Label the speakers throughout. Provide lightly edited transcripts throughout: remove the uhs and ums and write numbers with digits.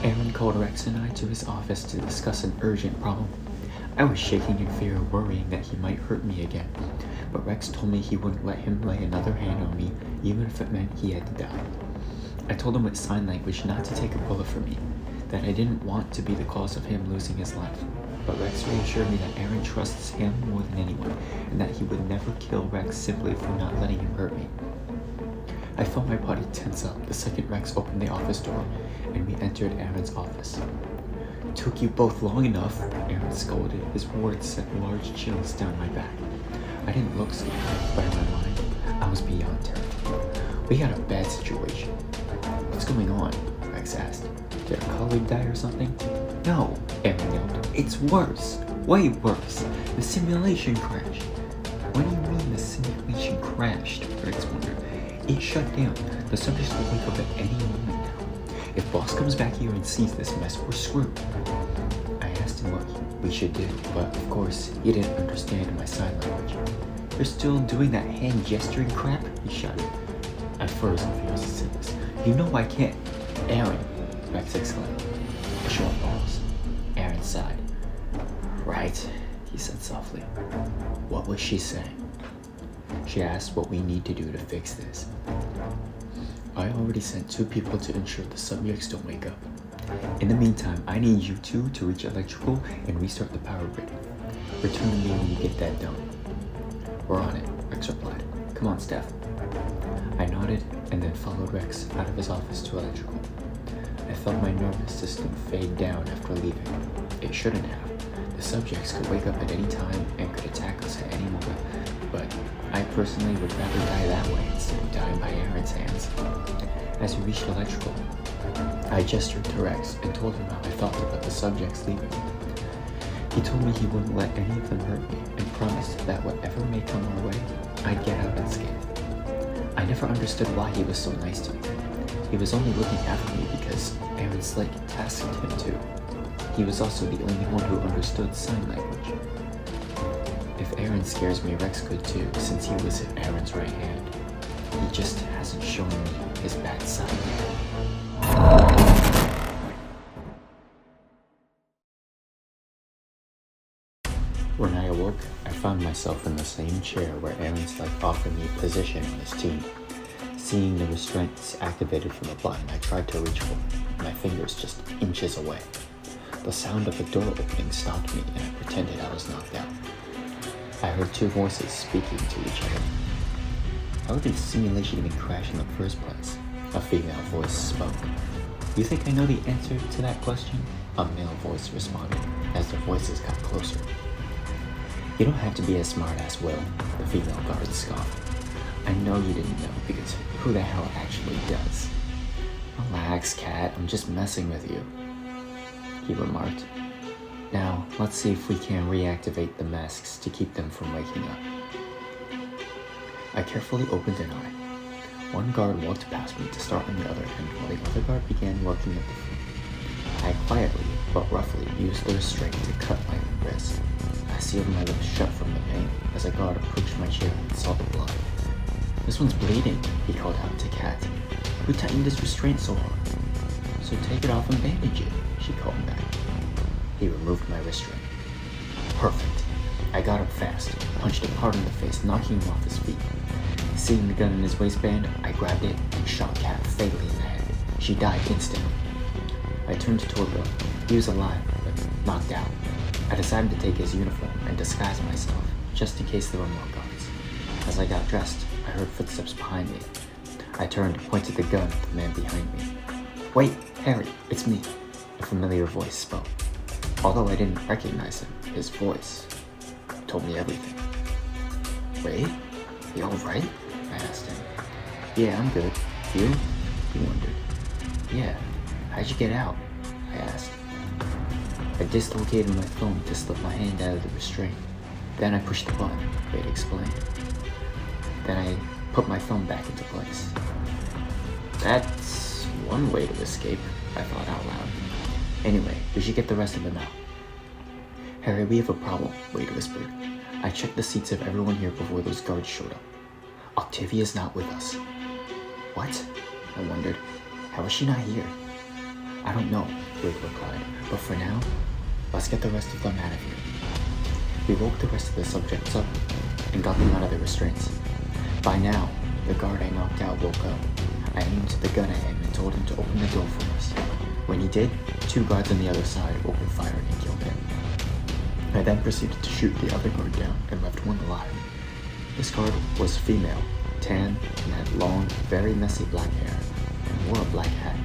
Speaker 1: Aaron called Rex and I to his office to discuss an urgent problem. I was shaking in fear, worrying that he might hurt me again, but Rex told me he wouldn't let him lay another hand on me, even if it meant he had to die. I told him with sign language not to take a bullet for me, that I didn't want to be the cause of him losing his life. But Rex reassured me that Aaron trusts him more than anyone, and that he would never kill Rex simply for not letting him hurt me. I felt my body tense up the second Rex opened the office door, and we entered Aaron's office. "Took you both long enough," Aaron scolded. His words sent large chills down my back. I didn't look scared, but in my mind, I was beyond terrified. "We got a bad situation." "What's going on?" Rex asked. "Did a colleague die or something?" "No," Aaron yelled. "It's worse. Way worse. The simulation crashed." "What do you mean the simulation crashed?" Rex wondered. "It shut down. The subjects will wake up at any moment now. If boss comes back here and sees this mess, we're screwed." I asked him what we should do, but of course, he didn't understand my sign language. "You're still doing that hand gesturing crap?" he shouted. I froze in fear as he said this. "You know I can't." "Aaron," Rex exclaimed. A short pause. Aaron sighed. "Right," he said softly. "What was she saying?" "She asked what we need to do to fix this." "I already sent 2 people to ensure the subjects don't wake up. In the meantime, I need you 2 to reach electrical and restart the power grid. Return to me when you get that done." "We're on it," Rex replied. "Come on, Steph." I nodded and then followed Rex out of his office to electrical. I felt my nervous system fade down after leaving. It shouldn't have. The subjects could wake up at any time and could attack us at any moment, but I personally would rather die that way instead of dying by Aaron's hands. As we reached electrical, I gestured to Rex and told him how I felt about the subjects leaving. He told me he wouldn't let any of them hurt me and promised that whatever may come our way, I'd get out unscathed. I never understood why he was so nice to me. He was only looking after me because Aaron Slick tasked him to. He was also the only one who understood sign language. If Aaron scares me, Rex could too, since he was Aaron's right hand. He just hasn't shown me his bad side yet. When I awoke, I found myself in the same chair where Aaron Slick offered me a position on his team. Seeing the restraints activated from the button, I tried to reach for them, my fingers just inches away. The sound of the door opening stopped me, and I pretended I was knocked out. I heard 2 voices speaking to each other. "How did the simulation even crash in the first place?" A female voice spoke. "You think I know the answer to that question?" A male voice responded as the voices got closer. "You don't have to be as smart as Will," the female guard scoffed. "I know you didn't know because who the hell actually does?" "Relax, Cat, I'm just messing with you," he remarked. "Now, let's see if we can reactivate the masks to keep them from waking up." I carefully opened an eye. One guard walked past me to start on the other end while the other guard began working at the front. I quietly, but roughly, used the restraint to cut my wrist. I sealed my lips shut from the pain as a guard approached my chair and saw the blood. "This one's bleeding," he called out to Kat. "Who tightened this restraint so hard?" "So take it off and bandage it," she called back. He removed my restraint. Perfect. I got up fast, punched him hard in the face, knocking him off his feet. Seeing the gun in his waistband, I grabbed it and shot Kat fatally in the head. She died instantly. I turned toward Will. He was alive, but knocked out. I decided to take his uniform and disguise myself, just in case there were more guards. As I got dressed, I heard footsteps behind me. I turned and pointed the gun at the man behind me. "Wait, Harry, it's me," a familiar voice spoke. Although I didn't recognize him, his voice told me everything. "Wait, you alright?" I asked him. "Yeah, I'm good. You?" He wondered. "Yeah, how'd you get out?" I asked. I dislocated my thumb to slip my hand out of the restraint. Then I pushed the button, Wade explained. Then I put my thumb back into place. "That's one way to escape," I thought out loud. "Anyway, we should get the rest of them out." "Harry, we have a problem," Wade whispered. "I checked the seats of everyone here before those guards showed up. Octavia's not with us." "What?" I wondered. "How is she not here?" I don't know, Luke replied, but for now, let's get the rest of them out of here. We woke the rest of the subjects up and got them out of their restraints. By now, the guard I knocked out woke up. I aimed the gun at him and told him to open the door for us. When he did, 2 guards on the other side opened fire and killed him. I then proceeded to shoot the other guard down and left one alive. This guard was female, tan, and had long, very messy black hair, and wore a black hat.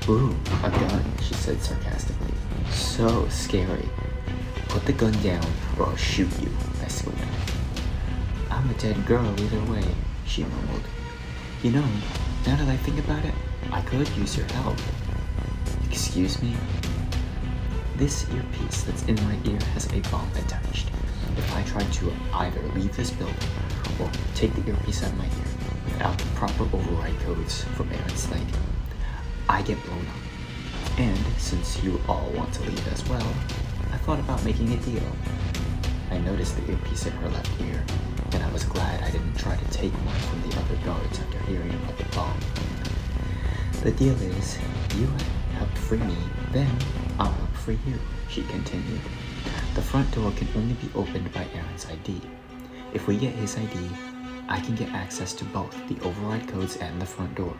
Speaker 1: "Ooh, a gun," she said sarcastically. "So scary. Put the gun down or I'll shoot you," I scolded. "I'm a dead girl either way," she mumbled. "You know, now that I think about it, I could use your help." "Excuse me?" "This earpiece that's in my ear has a bomb attached. If I try to either leave this building or take the earpiece out of my ear without the proper override codes from Aaron's site, I get blown up. And since you all want to leave as well, I thought about making a deal." I noticed the earpiece in her left ear, and I was glad I didn't try to take one from the other guards after hearing about the bomb. "The deal is, you helped free me, then I'll help free you," she continued. "The front door can only be opened by Aaron's ID. If we get his ID, I can get access to both the override codes and the front door."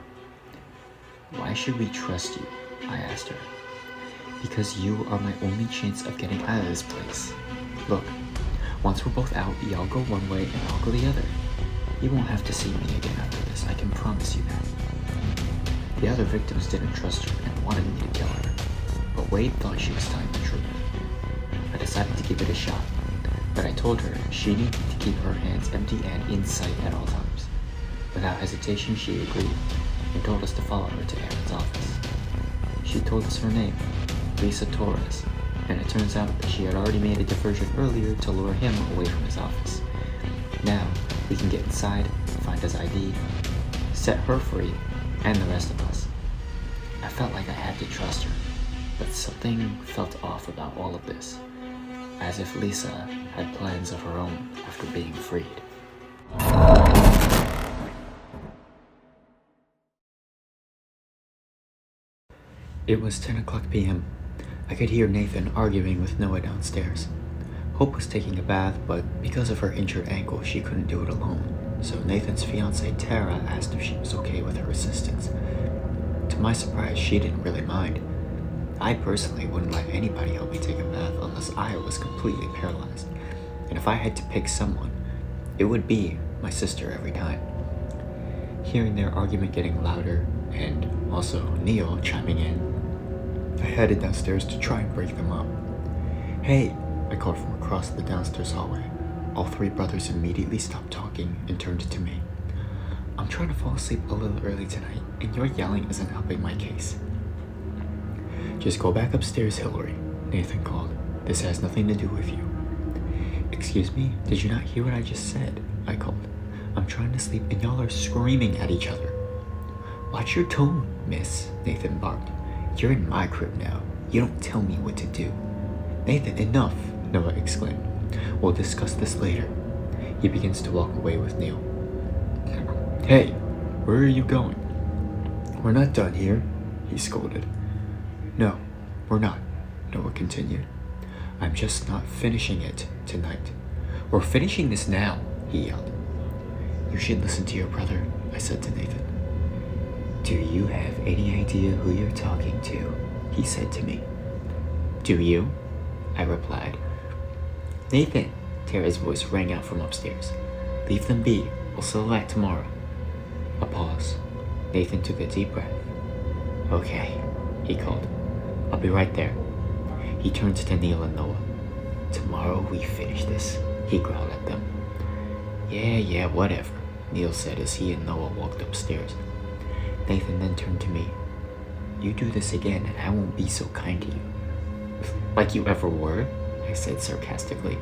Speaker 1: "Why should we trust you?" I asked her. "Because you are my only chance of getting out of this place. Look, once we're both out, y'all go one way and I'll go the other. You won't have to see me again after this, I can promise you that." The other victims didn't trust her and wanted me to kill her, but Wade thought she was telling the truth. I decided to give it a shot, but I told her she needed to keep her hands empty and in sight at all times. Without hesitation, she agreed and told us to follow her to Aaron's office. She told us her name, Lisa Torres, and it turns out that she had already made a diversion earlier to lure him away from his office. Now, we can get inside, find his ID, set her free, and the rest of us. I felt like I had to trust her, but something felt off about all of this, as if Lisa had plans of her own after being freed. It was 10:00 p.m. I could hear Nathan arguing with Noah downstairs. Hope was taking a bath, but because of her injured ankle, she couldn't do it alone, so Nathan's fiancée Tara asked if she was okay with her assistance. To my surprise, she didn't really mind. I personally wouldn't let anybody help me take a bath unless I was completely paralyzed, and if I had to pick someone, it would be my sister every time. Hearing their argument getting louder, and also Neil chiming in, I headed downstairs to try and break them up. "Hey," I called from across the downstairs hallway. All 3 brothers immediately stopped talking and turned to me. "I'm trying to fall asleep a little early tonight, and your yelling isn't helping my case." "Just go back upstairs, Hillary," Nathan called. "This has nothing to do with you." "Excuse me, did you not hear what I just said?" I called. "I'm trying to sleep and y'all are screaming at each other." "Watch your tone, miss," Nathan barked. "You're in my crib now. You don't tell me what to do." "Nathan, enough," Noah exclaimed. "We'll discuss this later." He begins to walk away with Neil. "Hey, where are you going?" "We're not done here," he scolded. "No, we're not," Noah continued. "I'm just not finishing it tonight." "We're finishing this now," he yelled. "You should listen to your brother," I said to Nathan. "Do you have any idea who you're talking to?" he said to me. "Do you?" I replied. "Nathan," Tara's voice rang out from upstairs. "Leave them be. We'll settle that tomorrow." A pause. Nathan took a deep breath. "Okay," he called. "I'll be right there." He turned to Neil and Noah. "Tomorrow we finish this," he growled at them. Yeah, whatever," Neil said as he and Noah walked upstairs. Nathan then turned to me. "You do this again and I won't be so kind to you." "Like you ever were?" I said sarcastically.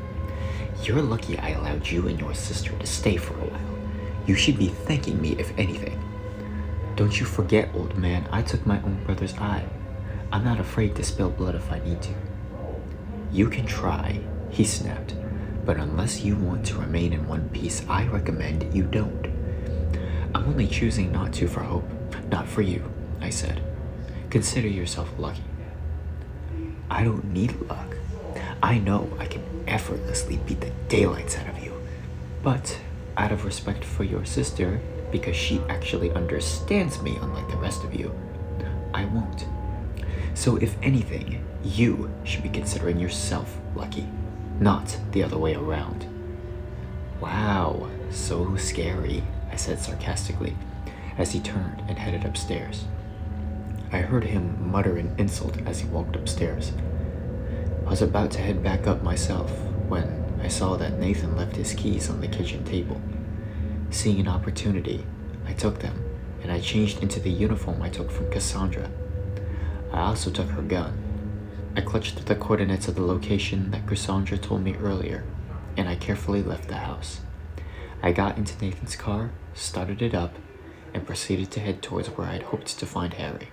Speaker 1: "You're lucky I allowed you and your sister to stay for a while. You should be thanking me if anything." "Don't you forget, old man, I took my own brother's eye. I'm not afraid to spill blood if I need to." "You can try," he snapped, "but unless you want to remain in one piece, I recommend you don't." "I'm only choosing not to for Hope, not for you," I said. Consider yourself lucky. I don't need luck. I know I can effortlessly beat the daylights out of you. But out of respect for your sister, because she actually understands me unlike the rest of you, I won't. So if anything, you should be considering yourself lucky, not the other way around. Wow, so scary, I said sarcastically, as he turned and headed upstairs. I heard him mutter an insult as he walked upstairs. I was about to head back up myself when I saw that Nathan left his keys on the kitchen table. Seeing an opportunity, I took them, and I changed into the uniform I took from Cassandra. I also took her gun. I clutched the coordinates of the location that Cassandra told me earlier, and I carefully left the house. I got into Nathan's car, started it up, and proceeded to head towards where I'd hoped to find Harry.